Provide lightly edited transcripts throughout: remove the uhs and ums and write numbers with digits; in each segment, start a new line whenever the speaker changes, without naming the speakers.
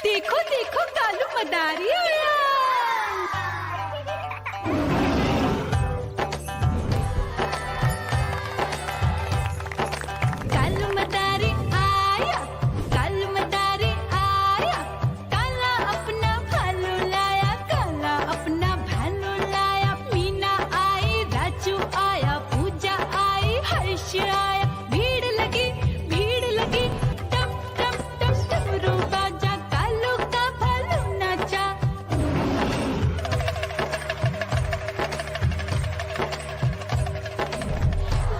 देखो देखो कालू मदारी आया। कालू मदारी आया, कालू मदारी आया, काला अपना भालू लाया, काला अपना भालू लाया। मीना आई, राजू आया, पूजा आई, हर्ष आया। भीड़ लगी टम टम टम डमरू बाजा, कालू का भालू नाचा।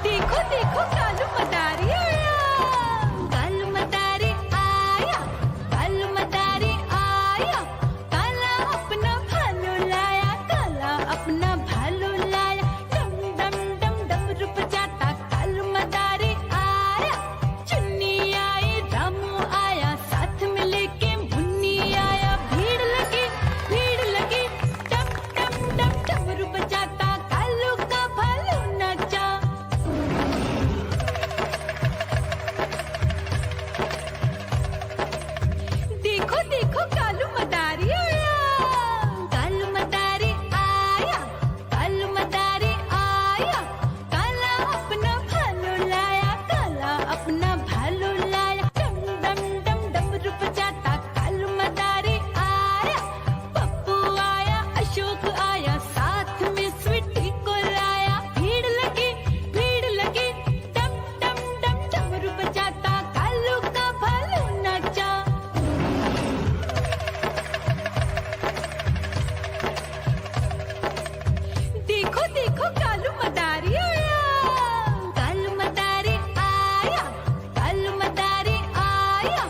देखो देखो कालू मदारी आया, कालू मदारी आया, कालू मदारी आया, काला अपना भालू लाया, काला अपना भालू लाया। डम डम डम डमरू बजाता कालू मदारी आया। चुन्नी आई, रामू आया, साथ में लेके मुन्नी आया। भीड़ लगी टम टम टम डमरू बजाता कालू का भालू नाचा। देखो देखो कालू मदारी आया, कालू मदारी आया, कालू मदारी आया, काला अपना भालू लाया, काला अपना भालू लाया। डम डम डम डमरू बजाता कालू मदारी आया। पप्पू आया, अशोक आया, साथ में स्वीटी को लाया। भीड़ लगी टम टम टम डमरू बजाता कालू का भालू नाचा। देखो देखो कालू मदारी आया, कालू मदारी आया, कालू मदारी आया,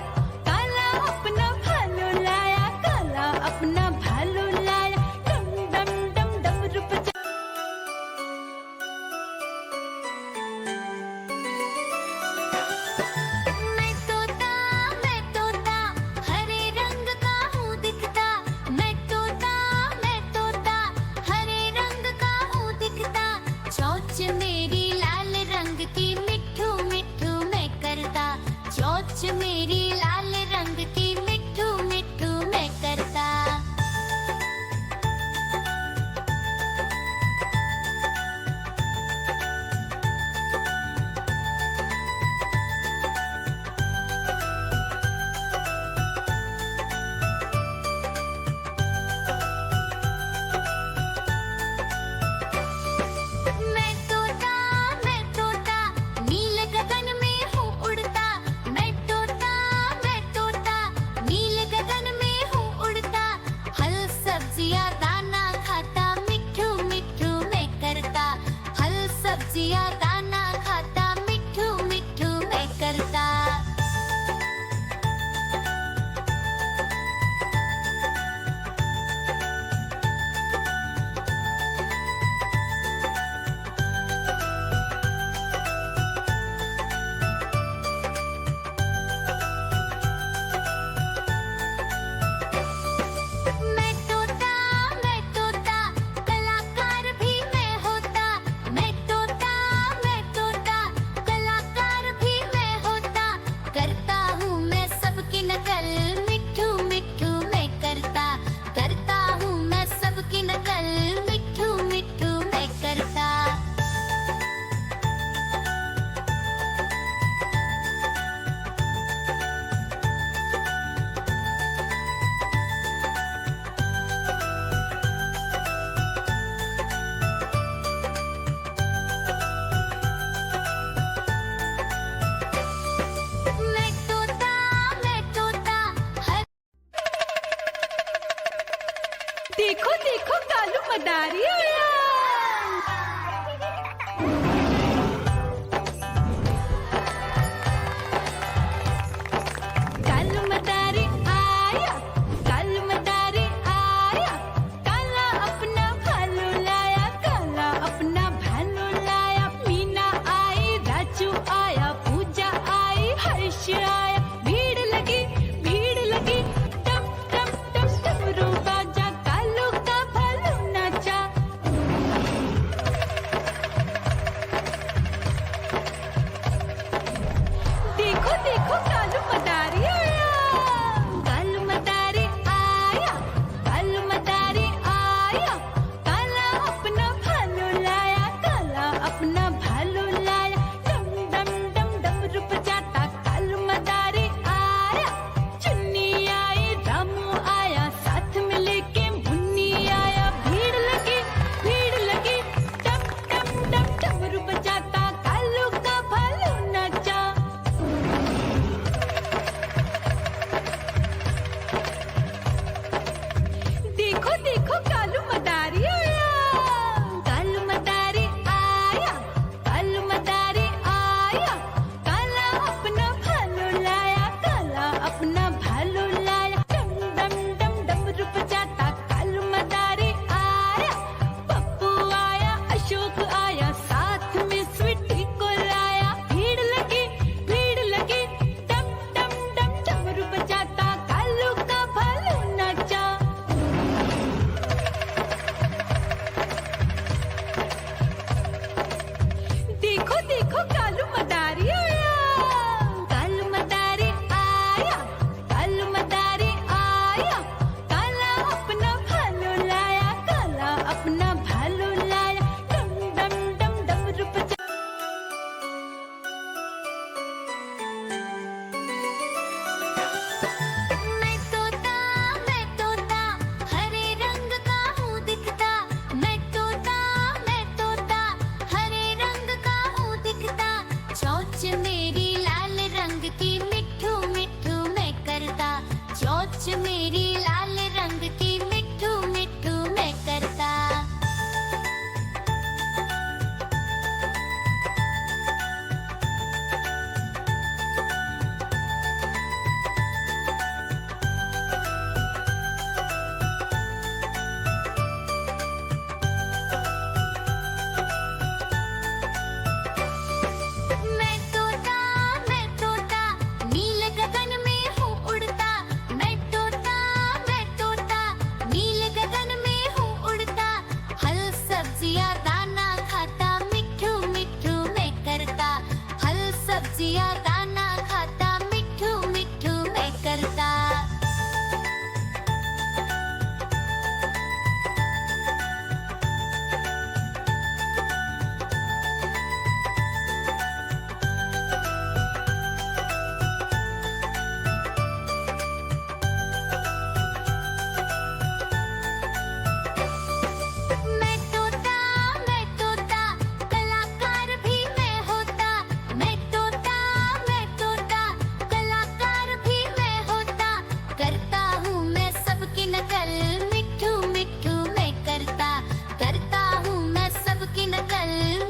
काला अपना भालू लाया, काला अपना भालू लाया। डम डम डम डमरू बजा।
मैं तोता हरे रंग का हूँ दिखता। मैं तोता हरे रंग का हूँ दिखता। चोंच मेरी लाल रंग की मिट्ठू मिट्ठू मैं करता। चोंच मेरी लाल रंग की मिट्ठू मिट्ठू मैं करता। मैं तोता नील गगन में हूँ उड़ता। मैं तोता नील गगन में हूँ उड़ता। हल सब्जियाँ दाना खाता, मिट्ठू मिट्ठू मैं करता। हल सब्जियाँ दाना खाता, मिट्ठू मिट्ठू मैं करता। मैं तोता कलाकार भी मैं होता। मैं तोता कलाकार भी मैं होता। करता हूँ मैं सबकी नकल, मिट्ठू मिट्ठू मैं करता। करता हूँ मैं सबकी नकल, मिट्ठू मिट्ठू मैं करता। मैं तोता हर
देखो देखो कालू मदारी आया। कालू मदारी आया, कालू मदारी आया, काला अपना भालू लाया, काला अपना भालू लाया। मीना आई, राजू आया, पूजा आई, हर्ष आया। भीड़ लगी टम टम टम डमरू बाजा, कालू का भालू नाचा। देखो देखो कालू मदारी आया, कालू मदारी
नकल